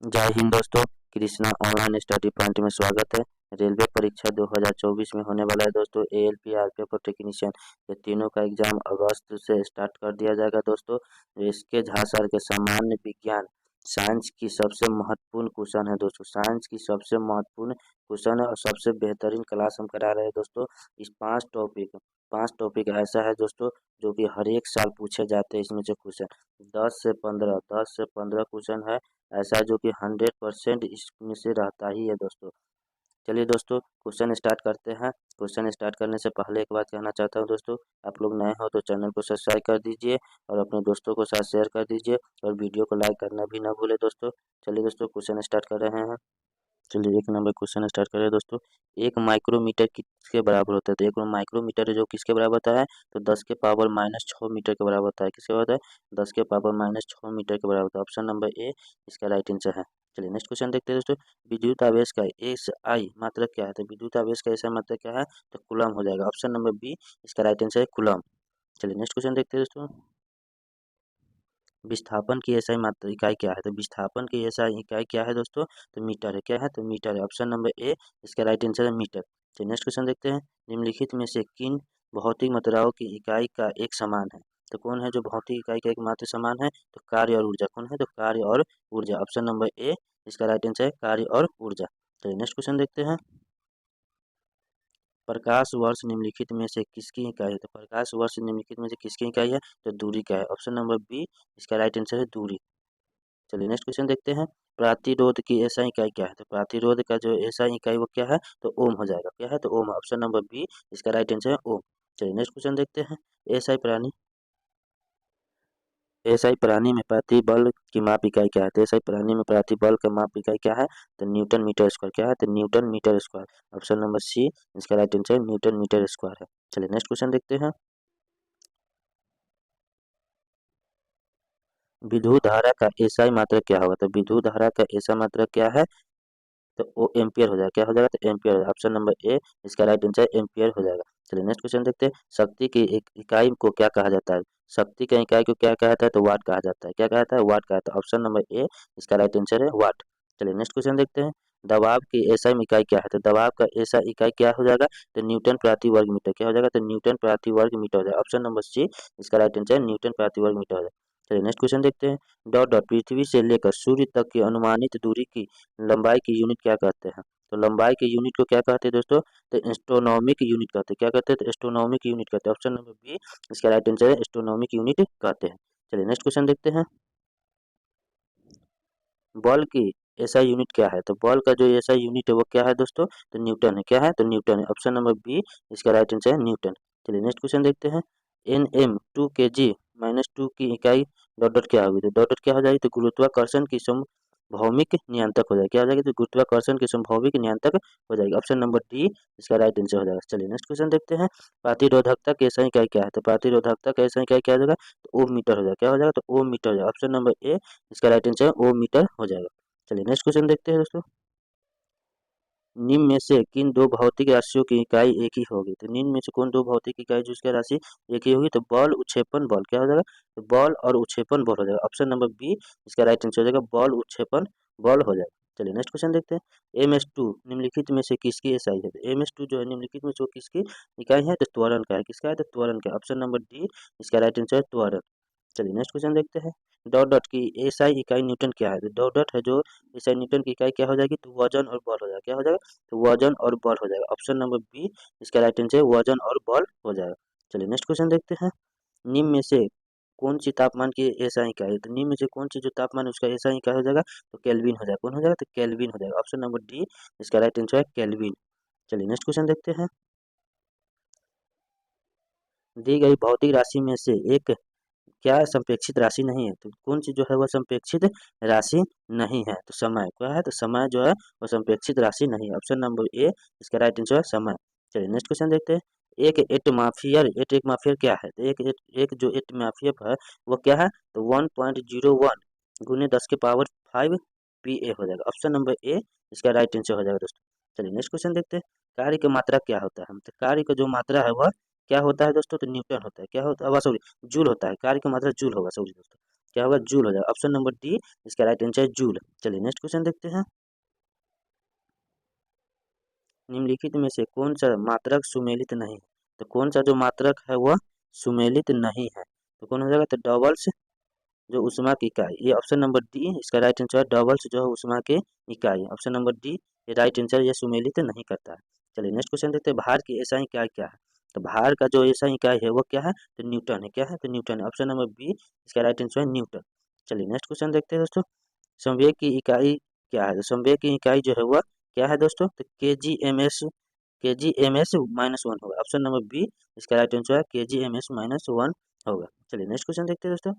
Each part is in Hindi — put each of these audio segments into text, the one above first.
जय हिंद दोस्तों। कृष्णा ऑनलाइन स्टडी पॉइंट में स्वागत है। रेलवे परीक्षा 2024 में होने वाला है दोस्तों। एएलपी आरपीएफ और टेक्नीशियन, ये तीनों का एग्जाम अगस्त से स्टार्ट कर दिया जाएगा दोस्तों। इसके झांसार के सामान्य विज्ञान साइंस की सबसे महत्वपूर्ण क्वेश्चन है दोस्तों। साइंस की सबसे महत्वपूर्ण क्वेश्चन है और सबसे बेहतरीन क्लास हम करा रहे हैं दोस्तों। इस पांच टॉपिक ऐसा है दोस्तों जो कि हर एक साल पूछे जाते हैं। इसमें से क्वेश्चन 10 से 15 क्वेश्चन है ऐसा जो कि 100% इसमें से रहता ही है दोस्तों। चलिए दोस्तों क्वेश्चन स्टार्ट करते हैं। क्वेश्चन स्टार्ट करने से पहले एक बात कहना चाहता हूँ दोस्तों, आप लोग नए हो तो चैनल को सब्सक्राइब कर दीजिए और अपने दोस्तों को साथ शेयर कर दीजिए और वीडियो को लाइक करना भी ना भूले दोस्तों। चलिए दोस्तों क्वेश्चन स्टार्ट कर रहे हैं। चलिए 1 नंबर क्वेश्चन स्टार्ट करें दोस्तों। 1 माइक्रोमीटर किसके बराबर होता है? तो 1 माइक्रोमीटर जो किसके बराबर होता है? तो 10⁻⁻6 मीटर के बराबर होता है। किसके बराबर होता है? 10⁻⁻6 मीटर के बराबर होता है। ऑप्शन नंबर ए इसका राइट आंसर है। चलिए नेक्स्ट क्वेश्चन देखते हैं दोस्तों। विद्युत आवेश का एस आई मात्रक क्या है? तो विद्युत आवेश का एसआई मात्रक क्या है? तो कूलम हो जाएगा। ऑप्शन नंबर बी इसका राइट आंसर है कूलम। चलिए नेक्स्ट क्वेश्चन देखते हैं दोस्तों। विस्थापन की एसआई मात्रा इकाई क्या है? तो विस्थापन की एसआई इकाई क्या है दोस्तों? तो मीटर है। क्या है? तो मीटर है। ऑप्शन नंबर ए इसका राइट आंसर है मीटर। तो नेक्स्ट क्वेश्चन देखते हैं। निम्नलिखित में से किन भौतिक मात्राओं की इकाई का एक समान है? तो कौन है जो भौतिक इकाई का एक मात्र समान है? तो कार्य और ऊर्जा। कौन है? तो कार्य और ऊर्जा। ऑप्शन नंबर ए इसका राइट आंसर है कार्य और ऊर्जा। तो नेक्स्ट क्वेश्चन देखते हैं। प्रकाश वर्ष निम्नलिखित में से किसकी इकाई है? तो प्रकाश वर्ष निम्नलिखित में से किसकी इकाई है? तो दूरी का है। ऑप्शन नंबर बी इसका राइट आंसर है दूरी। चलिए नेक्स्ट क्वेश्चन देखते हैं। प्रतिरोध की एसआई इकाई क्या है? तो प्रतिरोध का जो एसआई इकाई वो क्या है? तो ओम हो जाएगा। क्या है? तो ओम। ऑप्शन नंबर बी इसका राइट आंसर है ओम। चलिए नेक्स्ट क्वेश्चन देखते हैं। एसआई प्राणी में प्रतिबल की माप इकाई क्या है? तो एसआई प्राणी में प्रतिबल का माप इकाई क्या है? तो न्यूटन मीटर स्क्वायर। क्या है? तो newton metre square. Option number C इसका right answer newton metre square है। चलिए नेक्स्ट क्वेश्चन देखते हैं। विद्युत धारा का एसआई मात्रक क्या होगा? तो विद्युत धारा का एसआई मात्रक क्या है? तो वो एम्पियर हो जाएगा। क्या हो जाएगा? तो एम्पियर हो जाएगा। ऑप्शन नंबर ए इसका राइट आंसर एम्पियर हो जाएगा। चलिए नेक्स्ट क्वेश्चन देखते हैं। शक्ति की एक इकाई को क्या कहा जाता है? शक्ति की इकाई को क्या कहा जाता है? तो वाट कहा जाता है। क्या कहा जाता है? वाट कहा जाता है। ऑप्शन नंबर ए इसका राइट आंसर है वाट। चलिए नेक्स्ट क्वेश्चन देखते हैं। दबाव की एसआई इकाई क्या है? तो दबाव का एसआई इकाई क्या हो जाएगा? तो न्यूटन प्रति वर्ग मीटर। क्या हो जाएगा? तो न्यूटन प्रति वर्ग मीटर हो जाएगा। ऑप्शन नंबर सी इसका राइट आंसर न्यूटन प्रति वर्ग मीटर हो जाएगा। चलिए नेक्स्ट क्वेश्चन देखते हैं। डॉट डॉट पृथ्वी से लेकर सूर्य तक की अनुमानित दूरी की लंबाई की यूनिट क्या कहते हैं? तो लंबाई के यूनिट को क्या कहते हैं दोस्तों? तो एस्ट्रोनॉमिक यूनिट कहते हैं। क्या कहते हैं? तो एस्ट्रोनॉमिक यूनिट कहते हैं। ऑप्शन नंबर बी इसका राइट आंसर है एस्ट्रोनॉमिक यूनिट कहते हैं। चलिए नेक्स्ट क्वेश्चन देखते हैं। बॉल की एसआई यूनिट क्या है? तो बॉल का जो एसआई यूनिट है वो क्या है दोस्तों? तो न्यूटन है। क्या है? तो न्यूटन है। ऑप्शन नंबर बी इसका राइट आंसर है न्यूटन। चलिए नेक्स्ट क्वेश्चन देखते हैं। Nm 2 kg-2 की इकाई डॉट डॉट क्या होगी? तो डॉट डॉट क्या हो जाएगी? तो गुरुत्वाकर्षण की भौमिक नियंत्रक हो जाएगी। क्या हो जाएगी? तो गुरुत्वाकर्षण की भौमिक नियंत्रक हो जाएगी। ऑप्शन नंबर डी इसका राइट आंसर हो जाएगा। चलिए नेक्स्ट क्वेश्चन देखते हैं। प्रतिरोधकता की एसआई इकाई क्या है? तो प्रतिरोधकता का एसआई इकाई क्या हो जाएगा? तो ओम मीटर हो जाएगा। क्या हो जाएगा? तो ओम मीटर हो जाएगा। ऑप्शन नंबर ए इसका राइट आंसर ओम मीटर हो जाएगा। चलिए नेक्स्ट क्वेश्चन देखते हैं दोस्तों। निम्न में से किन दो भौतिक राशियों की इकाई एक ही होगी? तो निम्न में से कौन दो भौतिक इकाई जिसकी राशि एक ही होगी? तो बल उत्क्षेपण बल। क्या हो जाएगा? तो बल और उत्क्षेपण बल हो जाएगा। ऑप्शन नंबर बी इसका राइट आंसर हो जाएगा बल उत्क्षेपण बल हो जाएगा। चलिए नेक्स्ट क्वेश्चन देखते हैं। MS2 निम्नलिखित में से किसकी एसआई है? तो MS2 जो है निम्नलिखित में से किसकी इकाई है? तो त्वरण का है। किसका है? तो त्वरण का। ऑप्शन नंबर डी इसका राइट आंसर है त्वरण। चलिए नेक्स्ट क्वेश्चन देखते हैं। डॉट डॉट की एसआई इकाई न्यूटन क्या है? तो डॉट डॉट है जो एसआई न्यूटन की इकाई क्या हो जाएगी? तो वजन और बल हो जाएगा। क्या हो जाएगा? तो वजन और बल हो जाएगा। ऑप्शन नंबर बी इसका राइट आंसर वजन और बल हो जाएगा। चलिए नेक्स्ट क्वेश्चन देखते हैं। निम्न में से कौन सी तापमान की एसआई इकाई है? तो निम्न में से कौन सी जो तापमान है उसका एसआई इकाई हो जाएगा? तो केल्विन हो जाएगा। कौन हो जाएगा? तो केल्विन हो जाएगा। ऑप्शन नंबर डी इसका राइट आंसर है केल्विन। चलिए नेक्स्ट क्वेश्चन देखते हैं। दी गई भौतिक राशि में से एक क्या संपेक्षित राशि नहीं है? तो कौन सी जो है वह संपेक्षित राशि नहीं है? तो समय। क्या है? तो समय जो है वह संपेक्षित राशि नहीं है। ऑप्शन नंबर ए इसका राइट आंसर है समय। चलिए नेक्स्ट क्वेश्चन देखते हैं। एक एटमाफियर क्या है? तो एक जो एटमाफियर है वो क्या है? तो 1.01 गुने 10⁵ PA हो जाएगा। ऑप्शन नंबर ए इसका राइट आंसर हो जाएगा दोस्तों। चलिए नेक्स्ट क्वेश्चन देखते हैं। कार्य की मात्रा क्या होता है? तो कार्य का जो मात्रा है वह क्या होता है दोस्तों? तो न्यूटन होता है। क्या होता है? सॉरी जूल होता है। कार्य की मात्रा जूल होगा। सॉरी दोस्तों। क्या होगा, जूल हो जाएगा। ऑप्शन नंबर डी इसका राइट आंसर है जूल। चलिए नेक्स्ट क्वेश्चन देखते हैं। निम्नलिखित में से कौन सा मात्रक सुमेलित नहीं है? तो कौन सा जो मात्रक है वह सुमेलित नहीं है? तो कौन हो जाएगा, तो डबल्स जो ऊष्मा की इकाई, ये ऑप्शन नंबर डी इसका राइट आंसर है। डबल्स जो है ऊष्मा के इकाई, ऑप्शन नंबर डी ये राइट आंसर, ये सुमेलित नहीं करता है। चलिए नेक्स्ट क्वेश्चन देखते हैं। भार की ऐसा इकाई क्या है? तो भार का जो ऐसा इकाई है वो क्या है, तो न्यूटन है। क्या है, तो न्यूटन है। ऑप्शन नंबर बी इसका राइट आंसर है न्यूटन। चलिए नेक्स्ट क्वेश्चन देखते हैं दोस्तों। संवेग की इकाई क्या है? तो संवेग की इकाई जो है वह क्या है दोस्तों, तो के जी एम एस -1 होगा। ऑप्शन नंबर बी इसका राइट आंसर है के जी एम एस -1 होगा। चलिए नेक्स्ट क्वेश्चन देखते हैं दोस्तों।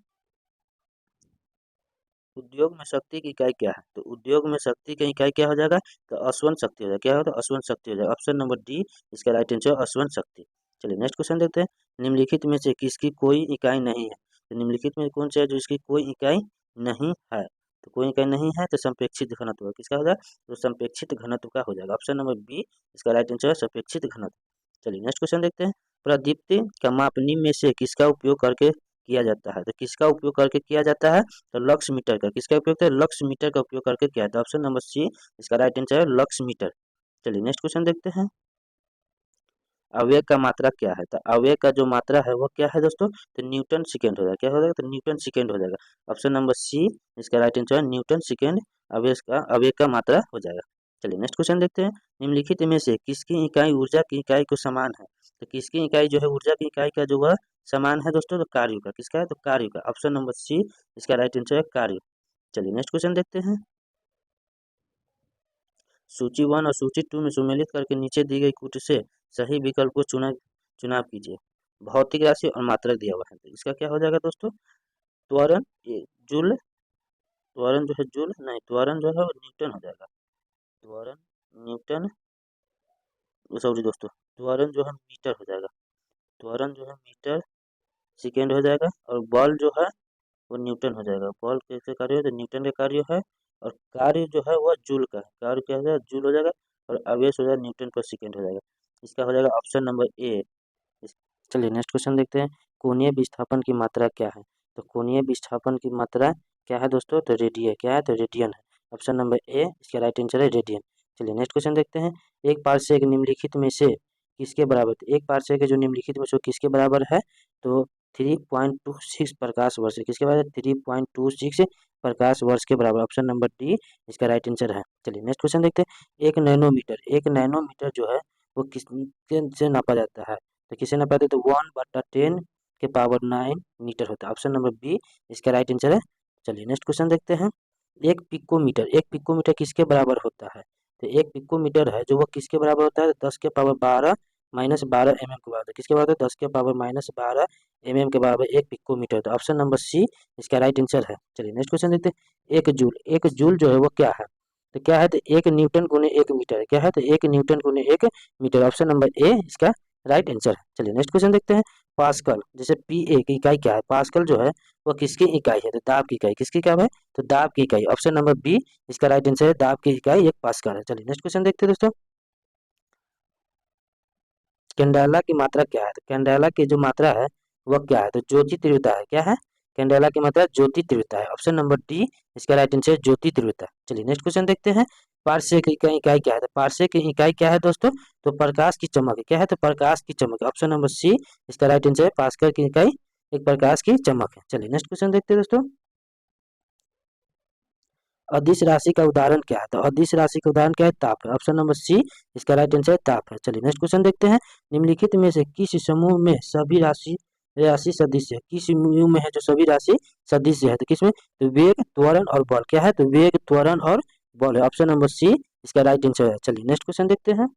उद्योग में शक्ति की इकाई क्या है? तो उद्योग में शक्ति की इकाई क्या हो जाएगा, तो अश्वन शक्ति हो जाएगा। क्या होगा, अश्वन शक्ति हो जाएगा। ऑप्शन नंबर डी इसका राइट आंसर है अश्वन शक्ति। चलिए नेक्स्ट क्वेश्चन देखते हैं। निम्नलिखित में से किसकी कोई इकाई नहीं है? तो निम्नलिखित में कौन सा है जो इसकी कोई इकाई नहीं है? तो कोई इकाई नहीं है तो संपेक्षित घनत्व किसका हो जाएगा, तो संपेक्षित घनत्व का हो जाएगा। ऑप्शन नंबर बी इसका राइट आंसर है संपेक्षित घनत्व। चलिए नेक्स्ट क्वेश्चन देखते हैं। प्रदीप्ति का माप निम्न में से किसका उपयोग करके किया जाता है? तो किसका उपयोग करके किया जाता है, तो लक्स मीटर का। किसका उपयोग है, लक्स मीटर का उपयोग करके किया जाता है। ऑप्शन नंबर सी इसका राइट आंसर है लक्स मीटर। चलिए नेक्स्ट क्वेश्चन देखते हैं। आवेग का मात्रा क्या है? तो आवेग का जो मात्रा है वो क्या है दोस्तों, तो न्यूटन सेकेंड हो जाएगा। क्या हो जाएगा, तो न्यूटन सेकेंड हो जाएगा। ऑप्शन नंबर सी इसका राइट आंसर है न्यूटन सेकेंड आवेग का मात्रा हो जाएगा। चलिए नेक्स्ट क्वेश्चन देखते हैं। निम्नलिखित में से किसकी इकाई ऊर्जा की इकाई को समान है? तो किसकी इकाई जो है ऊर्जा की इकाई का जो वह समान है दोस्तों, तो कार्य का। किसका है, तो कार्य का। ऑप्शन नंबर सी इसका राइट आंसर है कार्य। चलिए नेक्स्ट क्वेश्चन देखते हैं। सूची 1 और सूची 2 में सुमेलित करके नीचे दी गई कूट से सही विकल्प को चुनाव कीजिए। भौतिक राशि और मात्रक दिया हुआ है, तो इसका क्या हो जाएगा दोस्तों, त्वरण जूल, त्वरण जो है जूल नहीं, त्वरण जो है वो न्यूटन हो जाएगा। त्वरण न्यूटन, सॉरी दोस्तों, त्वरण जो है मीटर हो जाएगा। त्वरण जो है मीटर सेकेंड हो जाएगा, और बल जो है वो न्यूटन हो जाएगा। बल कैसे कार्य है, तो न्यूटन का कार्य है, और कार्य जो है वह जूल का है। कार्य क्या हो जाएगा, जूल हो जाएगा, और आवेश हो जाएगा न्यूटन पर सेकेंड हो जाएगा। इसका हो जाएगा ऑप्शन नंबर ए। चलिए नेक्स्ट क्वेश्चन देखते हैं। कोणीय विस्थापन की मात्रा क्या है? तो कोणीय विस्थापन की मात्रा क्या है दोस्तों, तो रेडियन। क्या है, तो रेडियन है। ऑप्शन नंबर ए इसका राइट आंसर है रेडियन। चलिए नेक्स्ट क्वेश्चन देखते हैं। एक पारसेक निम्नलिखित में से किसके बराबर? तो एक पारसेक जो निम्नलिखित में से किसके बराबर है, तो 3.26 प्रकाश वर्ष। किसके बराबर, 3.26 प्रकाश वर्ष के बराबर। ऑप्शन नंबर डी इसका राइट आंसर है। चलिए नेक्स्ट क्वेश्चन देखते हैं। एक नैनोमीटर जो है वो किस से नापा जाता है? तो किसे नापा जाता है, तो 1/10 के पावर 9 मीटर होता है। ऑप्शन नंबर बी इसका राइट आंसर है। चलिए नेक्स्ट क्वेश्चन देखते हैं। एक पिकोमीटर किसके बराबर होता है? तो एक पिकोमीटर है जो वो किसके बराबर होता है, 10 के पावर 12 -12 mm के बराबर। किसके बराबर, 10 के पावर -12 mm के बराबर एक पिकोमीटर होता है। ऑप्शन नंबर सी इसका राइट आंसर है। चलिए नेक्स्ट क्वेश्चन देखते हैं। एक जूल जो है वो क्या है? तो क्या है, तो 1 न्यूटन गुने 1 मीटर। क्या है, तो 1 न्यूटन गुने 1 मीटर। ऑप्शन नंबर ए इसका राइट आंसर है। चलिए नेक्स्ट क्वेश्चन देखते हैं। पास्कल, जैसे पी ए की इकाई क्या है? पास्कल जो है वो किसकी इकाई है, तो दाब की इकाई। किसकी इकाई है, तो दाब की इकाई। ऑप्शन नंबर बी इसका राइट आंसर है दाब की इकाई एक पास्कल है। चलिए नेक्स्ट क्वेश्चन देखते हैं दोस्तों। कैंडेला की मात्रा क्या है? तो कैंडेला की जो मात्रा है वह क्या है, तो ज्योति तीव्रता है। क्या है, कैंडेला की मात्रा ज्योति तीव्रता है। ऑप्शन नंबर डी इसका राइट आंसर है ज्योति तीव्रता। चलिए नेक्स्ट क्वेश्चन देखते हैं। पारसे की इकाई क्या है? तो पारसे की इकाई क्या है दोस्तों, तो प्रकाश की चमक है। क्या है, तो प्रकाश की चमक। ऑप्शन नंबर सी इसका राइट आंसर है पास्कल की इकाई एक प्रकाश की चमक है। चलिए नेक्स्ट क्वेश्चन देखते हैं दोस्तों। अदिश राशि का उदाहरण क्या है? तो अदिश राशि का उदाहरण क्या है, ताप है। ऑप्शन नंबर सी इसका राइट आंसर है ताप है। चलिए नेक्स्ट क्वेश्चन देखते हैं। निम्नलिखित में से किस समूह में सभी राशि राशि सदिश है? किस समूह में है जो सभी राशि सदिश है? तो किसमें, तो वेग, त्वरण और बल। क्या है, तो वेग, त्वरण और बल है। ऑप्शन नंबर सी इसका राइट आंसर है। चलिए नेक्स्ट क्वेश्चन देखते हैं।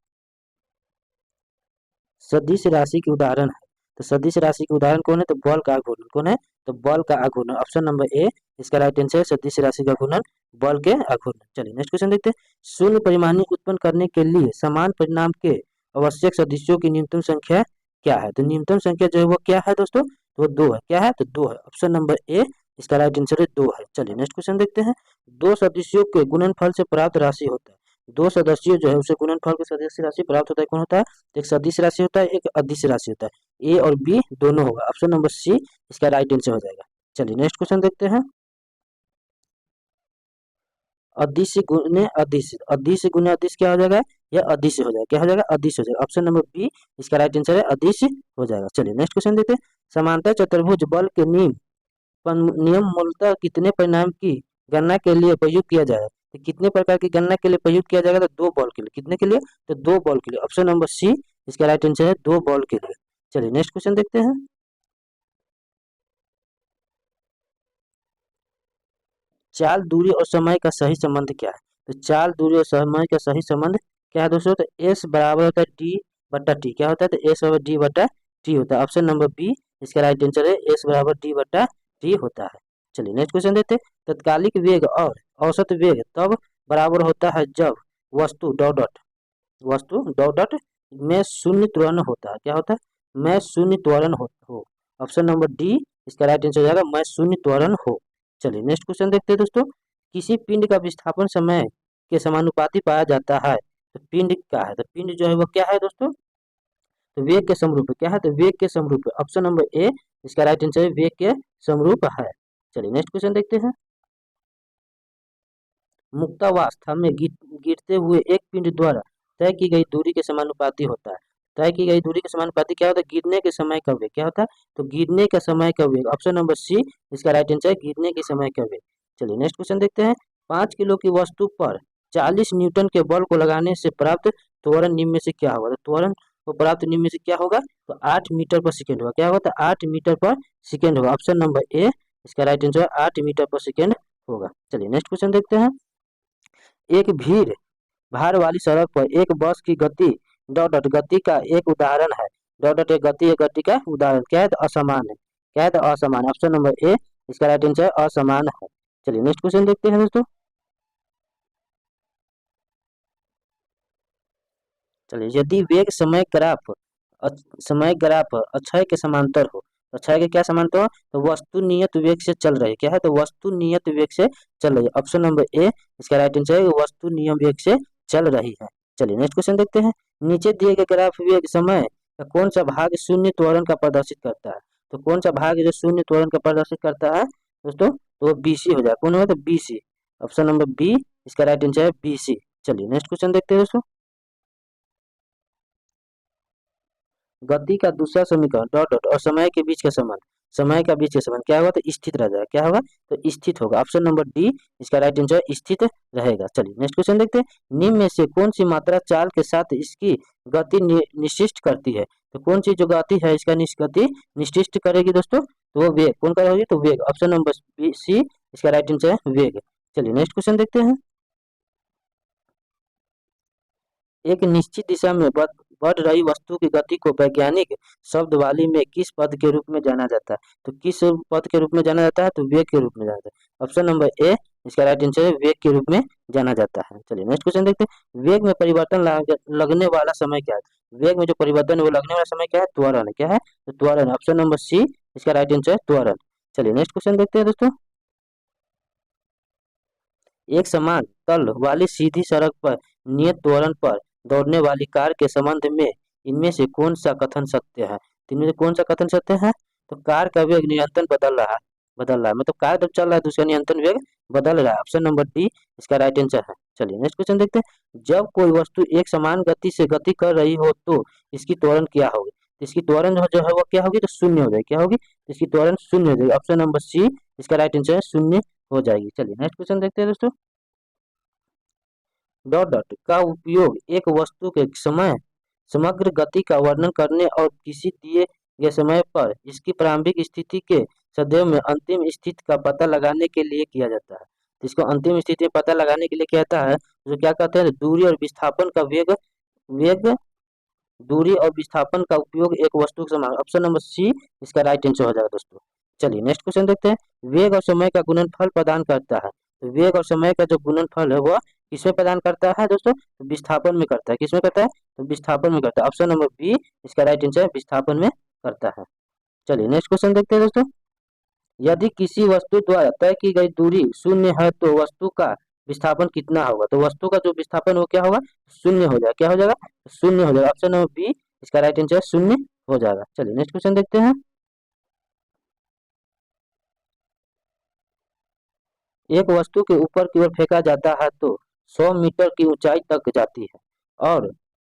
सदिश राशि के उदाहरण है, तो सदिश राशि के उदाहरण कौन है, तो बल का आघूर्ण। कौन है, तो बल का आघूर्ण। ऑप्शन नंबर ए इसका राइट आंसर है सदिश राशि का घूर्णन बल के आघूर्ण। चलिए नेक्स्ट क्वेश्चन देखते हैं। शून्य परिमाणी उत्पन्न करने के लिए समान परिणाम के आवश्यक सदिशों की न्यूनतम संख्या क्या है? तो न्यूनतम संख्या जो है वो क्या है दोस्तों, तो 2 है। क्या है, तो 2 है। ऑप्शन नंबर ए इसका राइट आंसर है 2 है। चलिए नेक्स्ट क्वेश्चन देखते हैं। दो सदिशों के गुणनफल से प्राप्त राशि होता है। दो सदस्यों जो है उसे गुणनफल के सदस्य राशि प्राप्त होता है। कौन होता है, एक सदिश राशि होता है, एक अदिश राशि होता है। ए और बी दोनों होगा। ऑप्शन नंबर सी इसका राइट आंसर हो जाएगा। चलिए नेक्स्ट क्वेश्चन देखते हैं। अदिश गुने अदिश, अदिश गुने अदिश क्या हो जाएगा, यह अदिश हो जाएगा, क्या हो जाएगा, अदिश हो जाएगा। ऑप्शन नंबर बी इसका राइट आंसर है, अदिश हो जाएगा। चलिए नेक्स्ट क्वेश्चन देते हैं। समांतर चतुर्भुज बल के नियम मूलतः कितने परिणाम की गणना के लिए प्रयुक्त किया जाएगा, तो कितने प्रकार की गणना के लिए प्रयुक्त किया जाएगा, तो दो बॉल के लिए, कितने के लिए, तो दो बॉल के लिए। ऑप्शन नंबर सी इसका राइट आंसर है, दो बॉल के लिए। चलिए नेक्स्ट क्वेश्चन देखते हैं। चाल दूरी और समय का सही संबंध क्या है, तो चाल दूरी और समय का सही संबंध क्या है दोस्तों, तो एस बराबर होता है डी बट्टा टी, क्या होता है, तो एस बराबर डी बट्टा टी होता है। ऑप्शन नंबर बी इसका राइट आंसर है, एस बराबर डी बट्टा टी होता है। चलिए नेक्स्ट क्वेश्चन देते हैं। तत्कालिक वेग और औसत वेग तब बराबर होता है जब वस्तु डॉट डॉट, वस्तु डॉट डॉट में शून्य त्वरण होता है, क्या होता है, में शून्य त्वरण हो। ऑप्शन नंबर डी इसका राइट आंसर हो जाएगा, में शून्य त्वरण हो। चलिए नेक्स्ट क्वेश्चन देखते हैं दोस्तों। किसी पिंड का विस्थापन समय के समानुपाती पाया जाता है, तो पिंड क्या है, तो पिंड जो है वो क्या है दोस्तों, तो वेग के समरूप है, क्या है, तो वेग के समरूप है। ऑप्शन नंबर ए इसका राइट आंसर है, वेग के समरूप है। चलिए नेक्स्ट क्वेश्चन देखते हैं। मुक्तावस्था में गिरते हुए एक पिंड द्वारा तय की गई दूरी के समानुपाती होता है। तय की गई दूरी के समानुपाती क्या होता है, गिरने के समय का वेग, क्या होता है, तो गिरने का समय का वेग। ऑप्शन नंबर सी इसका राइट आंसर है, गिरने के समय का वेग। चलिए नेक्स्ट क्वेश्चन देखते हैं। 5 किलो की वस्तु पर 40 न्यूटन के बल को लगाने से प्राप्त त्वरण निम्न में से क्या होगा, तो त्वरण को प्राप्त निम्न में से क्या होगा, तो 8 मीटर पर सेकेंड होगा, क्या होगा, तो 8 मीटर पर सेकेंड होगा। ऑप्शन नंबर ए इसका राइट आंसर है, 8 मीटर पर सेकेंड होगा। चलिए नेक्स्ट क्वेश्चन देखते हैं। एक भीड़ भार वाली सड़क पर एक बस की गति डॉट डॉट गति का एक उदाहरण है, डॉट डॉट एक गति, एक गति का उदाहरण क्या है, तो असमान है, क्या है, तो असमान। ऑप्शन नंबर ए इसका राइट आंसर है, असमान है। चलिए नेक्स्ट क्वेश्चन देखते हैं दोस्तों। चलिए यदि वेग समय ग्राफ अक्षय के समांतर हो, तो अक्षय के क्या समांतर हो, तो वस्तु नियत वेग से चल रही है, क्या है, तो वस्तु नियत वेग से चल रही है। ऑप्शन नंबर ए इसका राइट आंसर है, वस्तु नियम वेग से चल रही है। चलिए नेक्स्ट क्वेश्चन देखते हैं। नीचे दिए गए ग्राफ वेग समय का कौन सा भाग शून्य त्वरण का प्रदर्शित करता है, तो कौन सा भाग जो शून्य त्वरण का प्रदर्शित करता है दोस्तों, तो वो बीसी हो जाए, कौन होगा, तो बीसी। ऑप्शन नंबर बी इसका राइट आंसर है, बीसी। चलिए नेक्स्ट क्वेश्चन देखते हैं दोस्तों। गति का दूसरा समीकरण डॉट डॉट और समय के बीच का संबंध, समय का बीच का संबंध क्या होगा, तो स्थित रह जाएगा, क्या होगा, तो स्थित होगा। ऑप्शन नंबर डी इसका राइट आंसर स्थित रहेगा। चलिए नेक्स्ट क्वेश्चन देखते हैं। निम्न में से कौन सी मात्रा चाल के साथ इसकी गति निश्चित करती है, तो कौन सी जो गति है इसका गति निश्चित करेगी दोस्तों, तो वो वेग, कौन करेगी, तो वेग। ऑप्शन नंबर सी इसका राइट आंसर है, वेग। चलिए नेक्स्ट क्वेश्चन देखते हैं। एक निश्चित दिशा में बढ़ रही वस्तु की गति को वैज्ञानिक शब्दावली में किस पद के रूप में जाना जाता है, तो किस पद के रूप में जाना जाता है, तो वेग के रूप में जाना जाता है। ऑप्शन नंबर ए इसका राइट आंसर है, वेग के रूप में जाना जाता है। चलिए नेक्स्ट क्वेश्चन देखते हैं। वेग में परिवर्तन लगने वाला समय क्या है, वेग में जो परिवर्तन है वो लगने वाला समय क्या है, त्वरण है, क्या है, तो त्वरण। ऑप्शन नंबर सी इसका राइट आंसर है, त्वरण। चलिए नेक्स्ट क्वेश्चन देखते हैं दोस्तों। एक समान तल वाली सीधी सड़क पर नियत त्वरण पर दौड़ने वाली कार के संबंध में इनमें से कौन सा कथन सत्य है, तो इनमें से कौन सा कथन सत्य है, तो कार का वेग निरंतर बदल रहा है, मतलब कार जब चल रहा है तो उसका नियंत्रण वेग बदल रहा है। ऑप्शन नंबर डी इसका राइट आंसर है। चलिए नेक्स्ट क्वेश्चन देखते हैं। जब कोई वस्तु एक समान गति से गति कर रही हो तो इसकी त्वरण क्या होगी, तो इसकी त्वरण जो है वो क्या होगी, तो शून्य हो जाएगी, क्या होगी, तो इसकी त्वरण शून्य हो जाएगी। ऑप्शन नंबर सी इसका राइट आंसर है, शून्य हो जाएगी। चलिए नेक्स्ट क्वेश्चन देखते हैं दोस्तों। डॉट डॉट का उपयोग एक वस्तु के समय समग्र गति का वर्णन करने और किसी दिए गए समय पर इसकी प्रारंभिक स्थिति के सदैव में अंतिम स्थिति का पता लगाने के लिए किया जाता है। तो इसको अंतिम स्थिति पता लगाने के लिए क्या जाता है, जो क्या कहते हैं, दूरी और विस्थापन का वेग वेग दूरी और विस्थापन का उपयोग एक वस्तु के समान। ऑप्शन नंबर सी इसका राइट आंसर हो जाएगा दोस्तों। चलिए नेक्स्ट क्वेश्चन देखते हैं। वेग और समय का गुणनफल प्रदान करता है, तो वेग और समय का जो गुणनफल है वह किसमें प्रदान करता है दोस्तों, तो विस्थापन में करता है, किसमें करता है, तो विस्थापन में करता है। ऑप्शन नंबर बी इसका राइट आंसर विस्थापन में करता है। चलिए नेक्स्ट क्वेश्चन देखते हैं दोस्तों। यदि किसी वस्तु द्वारा तय की गई दूरी शून्य है तो वस्तु का विस्थापन कितना होगा, तो वस्तु का जो विस्थापन वो क्या होगा, शून्य हो जाएगा, क्या हो जाएगा, शून्य हो जाएगा। ऑप्शन नंबर बी इसका राइट आंसर शून्य हो जाएगा। चलिए नेक्स्ट क्वेश्चन देखते हैं। एक वस्तु के ऊपर की ओर फेंका जाता है तो 100 मीटर की ऊंचाई तक जाती है और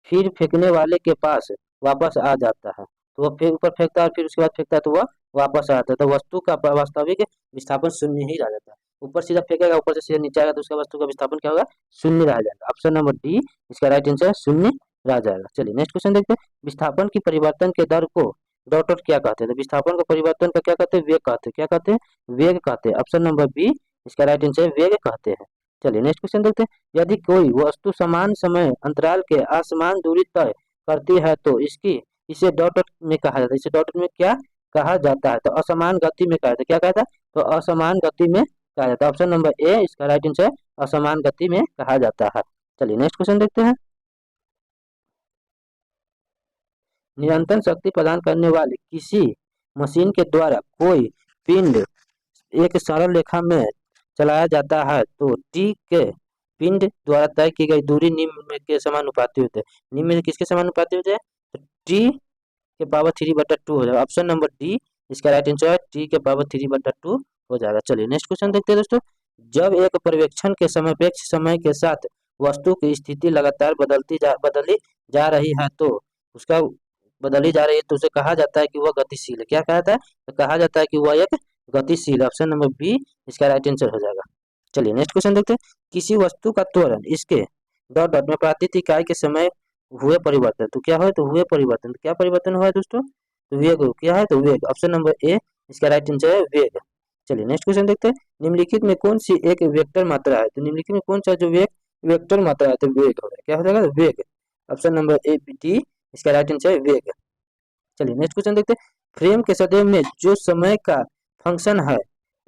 फिर फेंकने वाले के पास वापस आ जाता है। तो वह फिर ऊपर फेंकता है और फिर उसके बाद फेंकता है तो वह वापस आ जाता है, तो वस्तु का वास्तविक विस्थापन शून्य ही रह जाता है। ऊपर सीधा फेंकेगा, ऊपर से सीधा नीचे आएगा तो उसका वस्तु का विस्थापन क्या होगा, शून्य रह जाएगा। ऑप्शन नंबर डी इसका राइट आंसर शून्य रह जाएगा। चलिए नेक्स्ट क्वेश्चन देखते हैं। विस्थापन की परिवर्तन के दर को डॉट डॉट क्या कहते हैं? तो विस्थापन का परिवर्तन का क्या कहते हैं, वेग कहते हैं। क्या कहते हैं, वेग कहते हैं। ऑप्शन नंबर बी इसका राइट आंसर वेग कहते हैं। चलिए नेक्स्ट क्वेश्चन देखते हैं। यदि कोई वस्तु समान समय अंतराल के असमान दूरी तय करती है तो इसे डॉट डॉट में कहा जाता है। इसे डॉट डॉट में क्या कहा जाता है? तो असमान गति में कहा जाता है। क्या कहता है? तो असमान गति में कहा जाता है। ऑप्शन नंबर ए इसका राइट आंसर असमान गति में कहा जाता है। चलिए नेक्स्ट क्वेश्चन देखते हैं। निरंतर शक्ति प्रदान करने वाली किसी मशीन के द्वारा कोई पिंड एक सरल रेखा में चलाया जाता है तो टी के पिंड द्वारा तय की गई दूरी निम्न में के समानुपाती होते हैं। निम्न में किसके समानुपाती होते हैं? तो टी के पावर 3/2 हो जाएगा। ऑप्शन नंबर डी इसका राइट आंसर है टी के पावर 3/2 हो जाएगा। चलिए नेक्स्ट क्वेश्चन देखते हैं दोस्तों। जब एक पर्यवेक्षण के समसापेक्ष समय के साथ वस्तु की स्थिति लगातार बदली जा रही है तो उसका बदली जा रही है तो उसे कहा जाता है कि वह गतिशील है। क्या कहता है? तो कहा जाता है कि वह एक गतिशील। ऑप्शन नंबर बी इसका राइट आंसर हो जाएगा। चलिए नेक्स्ट क्वेश्चन देखते हैं। किसी वस्तु का त्वरण इसके डॉट डॉट में प्राकृतिक इकाई के समय हुए परिवर्तन तो क्या है? तो हुए परिवर्तन। तो क्या परिवर्तन हुआ है दोस्तों? तो वेग। क्या है? तो वेग। ऑप्शन नंबर ए इसका राइट आंसर है वेग। चलिए नेक्स्ट क्वेश्चन देखते हैं। निम्नलिखित में कौन सी एक वेक्टर मात्रा है? तो निम्नलिखित में कौन सा जो वेक्टर मात्रा है तो वेग होगा। क्या हो जाएगा? वेग। ऑप्शन नंबर ए डी इसका राइट आंसर है वेग। चलिए नेक्स्ट क्वेश्चन देखते हैं। फ्रेम के सदैव में जो समय का फंक्शन है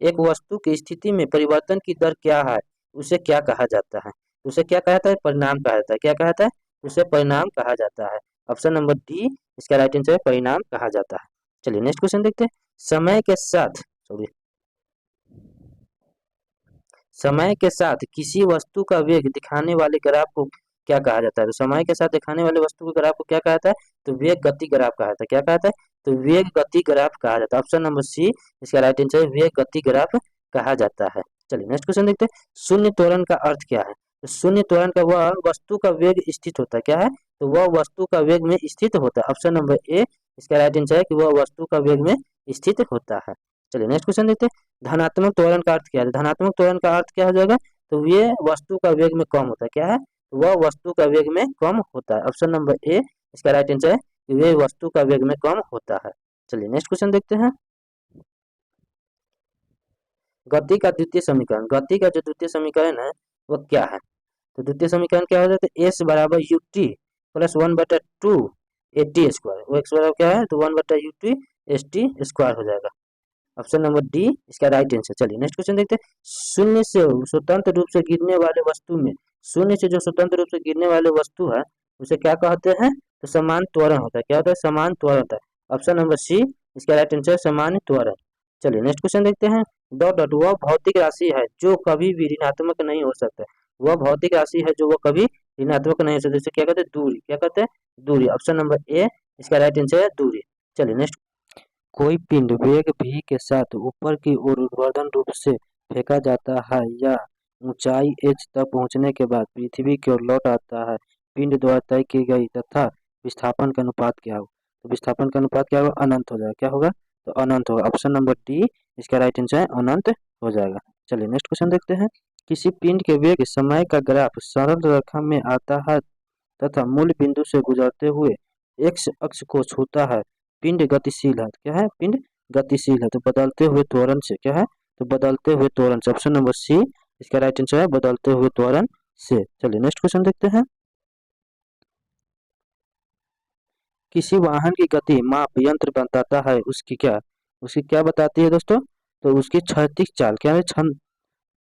एक वस्तु की स्थिति में परिवर्तन की दर क्या है उसे क्या कहा जाता है? उसे क्या कहा जाता है? परिणाम कहा जाता है। क्या कहा जाता है? उसे परिणाम कहा जाता है। ऑप्शन नंबर डी इसका राइट आंसर है परिणाम कहा जाता है। चलिए नेक्स्ट क्वेश्चन देखते हैं। समय के साथ किसी वस्तु का वेग दिखाने वाले ग्राफ को क्या कहा जाता है? तो समय के साथ दिखाने वाले वस्तु के ग्राफ को क्या कहा जाता है? तो वेग गति ग्राफ कहा जाता है। क्या कहा जाता है? तो वेग गति ग्राफ कहा जाता है। ऑप्शन नंबर सी इसका राइट आंसर है वेग गति ग्राफ कहा जाता है। चलिए नेक्स्ट क्वेश्चन देखते हैं। शून्य त्वरण का अर्थ क्या है? तो शून्य त्वरण का वह वस्तु का वेग स्थित होता है। क्या है? तो वह वस्तु का वेग में स्थित होता है। ऑप्शन नंबर ए इसका राइट आंसर है कि वह वस्तु का वेग में स्थित होता है। चलिए नेक्स्ट क्वेश्चन देखते हैं। धनात्मक त्वरण का अर्थ क्या है? धनात्मक त्वरण का अर्थ क्या हो जाएगा? तो ये वस्तु का वेग में कम होता है। क्या है? तो वह वस्तु का वेग में कम होता है। ऑप्शन नंबर ए इसका राइट आंसर है कि वे वस्तु का वेग में कम होता है। चलिए नेक्स्ट क्वेश्चन देखते हैं। गति का द्वितीय समीकरण। गति का जो द्वितीय समीकरण है वह क्या है? तो द्वितीय समीकरण क्या हो जाता है? एस बराबर U T plus 1/2 A T square. वो एक्स बराबर क्या है? तो 1/u T S T square हो जाएगा। ऑप्शन नंबर डी इसका राइट आंसर। चलिए नेक्स्ट क्वेश्चन देखते हैं। शून्य से स्वतंत्र रूप से गिरने वाले वस्तु में शून्य से जो स्वतंत्र रूप से गिरने वाले वस्तु है उसे क्या कहते हैं? तो समान त्वरण होता है। क्या होता है? समान त्वरण होता है। ऑप्शन नंबर सी इसका राइट आंसर समान त्वरण। चलिए नेक्स्ट क्वेश्चन देखते हैं। डॉट डॉट वह भौतिक राशि है जो कभी भी ऋणात्मक नहीं हो सकता। वह भौतिक राशि है जो वह कभी ऋणात्मक नहीं हो सकता। इसे क्या कहते हैं? दूरी। क्या कहते हैं? दूरी। ऑप्शन नंबर ए इसका राइट आंसर है दूरी। चलिए नेक्स्ट। कोई पिंड वेग v के साथ ऊपर की ओर ऊर्ध्वाधर रूप से फेंका जाता है या ऊंचाई h तक पहुंचने के बाद पृथ्वी की ओर लौट आता है। पिंड द्वारा तय की गई तथा विस्थापन का अनुपात क्या होगा? तो विस्थापन का अनुपात क्या होगा? अनंत हो जाएगा। क्या होगा? तो अनंत होगा। ऑप्शन नंबर डी इसका राइट आंसर है अनंत हो जाएगा। चलिए नेक्स्ट क्वेश्चन देखते हैं। किसी पिंड के वेग समय का ग्राफ सरल रेखा में आता है तथा मूल बिंदु से गुजरते हुए एक्स अक्ष को छूता है। पिंड गतिशील है। क्या है? पिंड गतिशील है। तो बदलते हुए त्वरण से। क्या है? तो बदलते हुए त्वरण से। ऑप्शन नंबर सी इसका राइट आंसर है बदलते हुए त्वरण से। चलिए नेक्स्ट क्वेश्चन देखते हैं। किसी वाहन की गति माप यंत्र बताता है उसकी क्या बताती है दोस्तों? तो उसकी क्षैतिज चाल। क्या है?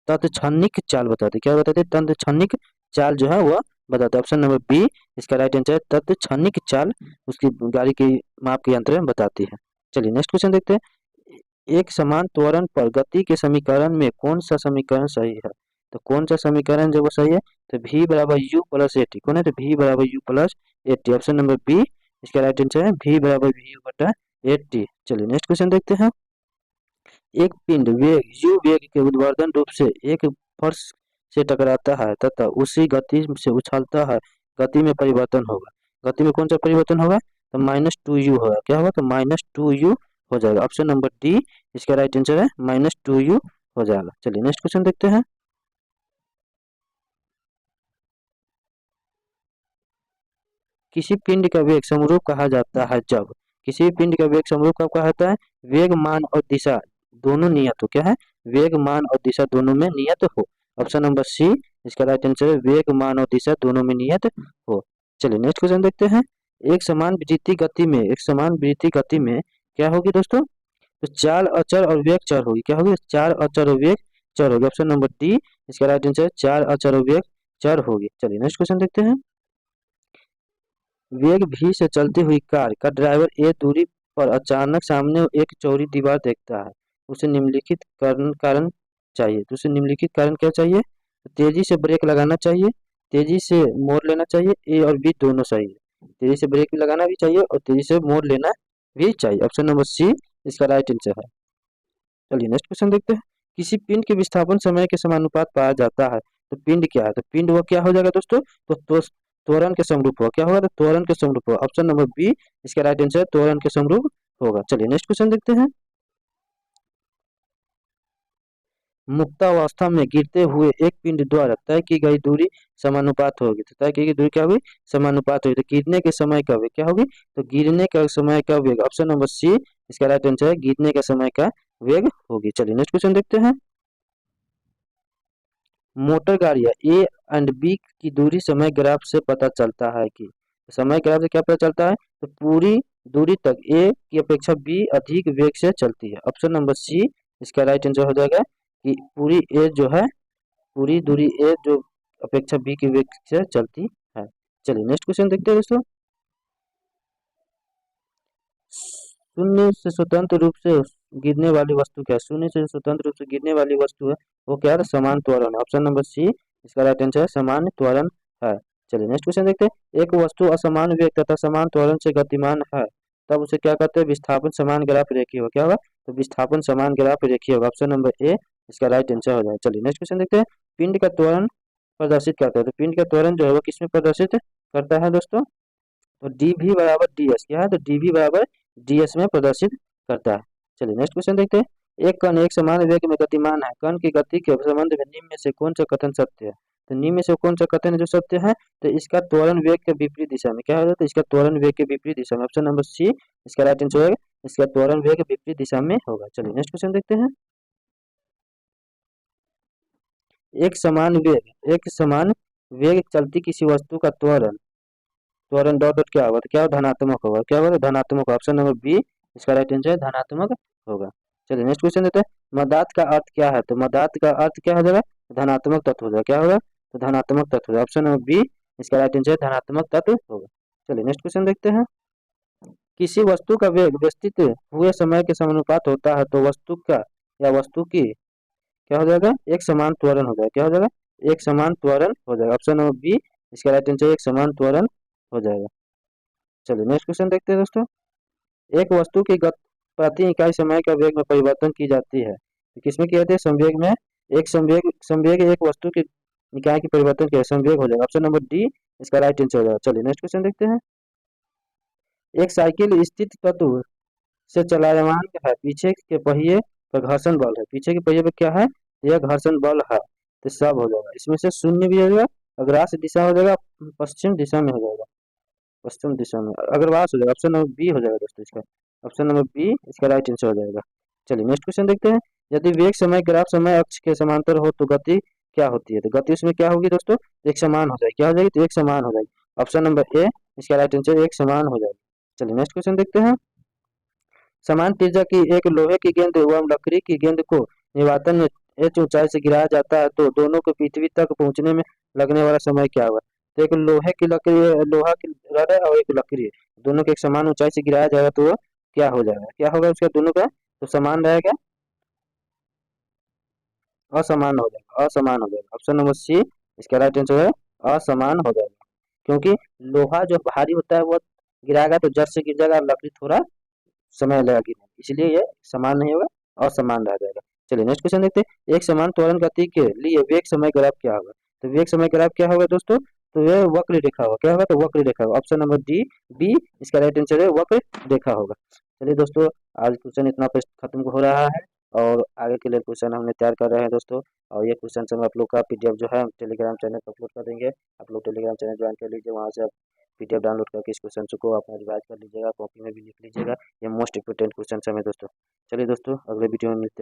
तत्क्षणिक चाल बताती है। क्या बताती है? तत्क्षणिक चाल जो है वह बताता है। ऑप्शन नंबर बी इसका राइट आंसर है तत्क्षणिक चाल उसकी गाड़ी की माप के यंत्र बताती है। चलिए नेक्स्ट क्वेश्चन देखते हैं। एक समान त्वरण पर गति के समीकरण में कौन सा समीकरण सही है? तो कौन सा समीकरण जो वो सही है? तो v बराबर यू प्लस ए टी। कौन है? तो v बराबर u plus a t. Option number b इसका राइट आंसर है v बराबर यू बटा ए टी। चलिए नेक्स्ट क्वेश्चन देखते हैं। एक पिंड वेग u वेग के ऊर्ध्वाधर रूप से एक फर्श से टकराता है तथा उसी गति से उछालता है, गति में परिवर्तन होगा। गति में कौन सा परिवर्तन होगा? तो -2u होगा। क्या होगा? तो -2u हो जाएगा। ऑप्शन नंबर डी इसका राइट आंसर है, -2u हो जाएगा। चलिए नेक्स्ट क्वेश्चन देखते हैं। किसी पिंड का वेग समरूप कहा जाता है जब, किसी भी पिंड का वेग समरूप कब कहा जाता है? वेग मान और दिशा दोनों नियत हो। क्या है? वेग मान और दिशा दोनों में नियत हो। ऑप्शन नंबर सी इसका राइट आंसर है, वेग मान और दिशा दोनों में नियत हो। चलिए नेक्स्ट क्वेश्चन देखते हैं। एक समान वृत्ति गति में क्या होगी दोस्तों? तो चाल अचर और वेग चर होगी। क्या होगी? चार अचर और वेग चर होगी। ऑप्शन नंबर डी इसका राइट आंसर है, चार अचर और वेग चर होगी। चलिए नेक्स्ट क्वेश्चन देखते हैं। वेग भी से चलती हुई कार का ड्राइवर ए दूरी पर अचानक सामने एक चौड़ी दीवार देखता है। उसे निम्नलिखित कारण चाहिए। तो उसे निम्नलिखित कारण क्या चाहिए? तेजी से ब्रेक लगाना चाहिए, तेजी से मोड़ लेना चाहिए, ए और बी दोनों सही है। तेजी से ब्रेक भी लगाना भी चाहिए और तेजी से मोड़ लेना भी चाहिए। ऑप्शन नंबर सी इसका राइट आंसर है। चलिए नेक्स्ट क्वेश्चन देखते हैं। किसी पिंड के विस्थापन समय के समानुपात पाया जाता है, तो पिंड क्या है? तो पिंड वो क्या हो जाएगा दोस्तों? तो त्वरण के समरूप होगा। क्या होगा? तो त्वरण के समरूप होगा। ऑप्शन नंबर बी इसका राइट आंसर है, त्वरण के समरूप होगा। चलिए नेक्स्ट क्वेश्चन देखते हैं। मुक्तावस्था में गिरते हुए एक पिंड द्वारा तय की गई दूरी समानुपात होगी। तो तय की गई दूरी क्या होगी? समानुपात होगी। तो गिरने के समय का वेग क्या होगी? तो गिरने का समय का वेग ऑप्शन नंबर सी इसका राइट आंसर है, गिरने का समय का वेग होगी। चलिए नेक्स्ट क्वेश्चन देखते हैं। मोटर गाड़ियां ए एंड बी की दूरी समय ग्राफ से पता चलता है कि, समय ग्राफ से क्या पता चलता है? तो पूरी दूरी तक ए की अपेक्षा बी अधिक वेग से चलती है। ऑप्शन नंबर सी इसका राइट आंसर हो जाएगा कि पूरी ए जो है, पूरी दूरी ए जो अपेक्षा बी की वेग से चलती है। चलिए नेक्स्ट क्वेश्चन देखते हैं दोस्तों। शून्य से स्वतंत्र रूप से गिरने वाली वस्तु क्या है? शून्य से स्वतंत्र रूप से गिरने वाली वस्तु है वो क्या है? समान त्वरण। ऑप्शन नंबर सी इसका राइट आंसर है, समान त्वरण है। चलिए नेक्स्ट क्वेश्चन देखते हैं। एक वस्तु असमान वेग तथा समान त्वरण से गतिमान है, तब उसे क्या कहते हैं? विस्थापन समान ग्राफ रेखीय होगा। क्या होगा? तो विस्थापन समान ग्राफ रेखीय होगा। ऑप्शन नंबर ए इसका राइट आंसर हो जाएगा। चलिए नेक्स्ट क्वेश्चन देखते हैं। पिंड का त्वरण प्रदर्शित करता है, तो पिंड का त्वरण जो है वो किसमें प्रदर्शित करता है दोस्तों? तो डी भी बराबर डी एस। क्या है? तो डी भी बराबर डी एस में प्रदर्शित करता है। चलिए नेक्स्ट क्वेश्चन देखते हैं। एक कण एक समान वेग में गतिमान है, कण की गति के संबंध में निम्न में से कौन सा कथन सत्य है? तो निम्न में से कौन सा कथन है जो सत्य है? तो इसका त्वरण वेग के विपरीत दिशा में क्या हो जाता है? इसका त्वरण वेग के विपरीत दिशा में। ऑप्शन नंबर सी इसका राइट आंसर होगा, इसका त्वरण वेग विपरीत दिशा में होगा। चलिए नेक्स्ट क्वेश्चन देखते हैं। एक समान वेग चलती किसी वस्तु का त्वरण, त्वरण डॉट डॉट क्या होगा? तो क्या होगा? धनात्मक होगा। क्या होगा? धनात्मक। ऑप्शन नंबर बी इसका राइट आंसर है, धनात्मक होगा। चलिए नेक्स्ट क्वेश्चन देते हैं। मदात का अर्थ क्या है? तो मदात का अर्थ क्या हो जाएगा? धनात्मक तत्व हो जाएगा। क्या होगा? तो धनात्मक तत्व होगा। ऑप्शन नंबर बी इसका राइट आंसर है, धनात्मक तत्व होगा। चलिए नेक्स्ट क्वेश्चन देखते हैं। किसी वस्तु का वेग व्यवस्थित हुए समय के समानुपात होता है, तो वस्तु का या वस्तु की क्या हो जाएगा? एक समान त्वरण हो जाएगा। क्या हो जाएगा? एक समान त्वरण हो जाएगा। ऑप्शन नंबर बी इसका राइट आंसर एक समान त्वरण हो जाएगा। चलिए नेक्स्ट क्वेश्चन देखते हैं दोस्तों। एक वस्तु की गति प्रति इकाई समय का वेग में परिवर्तन की जाती है, तो किसमें किया जाता है? संवेग में। एक संवेग एक वस्तु की इकाई की परिवर्तन किया संवेग हो जाएगा। ऑप्शन नंबर डी इसका राइट आंसर हो जाएगा। चलिए नेक्स्ट क्वेश्चन देखते हैं। एक साइकिल स्थिर तत्व से चलायमान है, पीछे के पहिए पर घर्षण बल है। पीछे के पहिए पर क्या है? यह घर्षण बल है। तो सब हो जाएगा। इसमें से शून्य भी हो जाएगा, अग्राह्य दिशा हो जाएगा, पश्चिम दिशा में हो जाएगा, पश्चिम दिशा में अग्रवास हो जाएगा। ऑप्शन नंबर बी हो जाएगा दोस्तों इसका। ऑप्शन नंबर बी इसका राइट आंसर हो जाएगा। चलिए नेक्स्ट क्वेश्चन देखते हैं। यदि वेग समय ग्राफ समय अक्ष के समांतर हो तो गति क्या होती है? तो गति उसमें क्या होगी दोस्तों? एक समान हो जाएगी। क्या हो जाएगी? तो एक समान हो जाएगी। ऑप्शन नंबर ए इसका राइट आंसर एक समान हो जाएगी। चलिए नेक्स्ट क्वेश्चन देखते हैं। समान त्रिज्या की एक लोहे की गेंद एवं लकड़ी की गेंद को निवातन में h ऊंचाई से गिराया जाता है, तो दोनों को पृथ्वी तक पहुंचने में लगने वाला समय क्या होगा? तो एक लोहे की लकड़ी, लोहा की रड है और एक लकड़ी है, दोनों को एक समान ऊंचाई से गिराया जाएगा तो वो क्या हो जाएगा? क्या होगा उसका दोनों का? तो समान रहेगा, असमान हो जाएगा, असमान हो जाएगा। ऑप्शन नंबर सी इसका राइट आंसर है, असमान हो जाएगा। क्योंकि लोहा जो भारी होता है वो गिराएगा तो जड़ से गिर जाएगा, लकड़ी थोड़ा समय लगेगा गिरने में, इसलिए ये समान नहीं होगा, असमान रह जाएगा। चलिए नेक्स्ट क्वेश्चन देखते हैं, एक समान त्वरण गति के लिए वेग समय ग्राफ क्या होगा? तो वेग समय ग्राफ क्या होगा दोस्तों? तो यह वक्र रेखा होगा। क्या होगा? तो वक्र रेखा होगा। ऑप्शन नंबर डी बी इसका राइट आंसर है, वक्र रेखा होगा। चलिए दोस्तों, आज क्वेश्चन इतना पे खत्म हो रहा है और आगे के लिए क्वेश्चन हमने तैयार कर रहे हैं दोस्तों। और ये क्वेश्चन हम आप लोग का पीडीएफ जो है टेलीग्राम चैनल पर अपलोड कर देंगे। आप लोग टेलीग्राम चैनल ज्वाइन कर लीजिए, वहाँ से आप पीडीएफ डाउनलोड करके इस क्वेश्चन को अपना रिवाइज कर लीजिएगा, कॉपी में भी लिख लीजिएगा। ये मोस्ट इंपोर्टेंट क्वेश्चन है दोस्तों। चलिए दोस्तों, अगले वीडियो में मिलते हैं।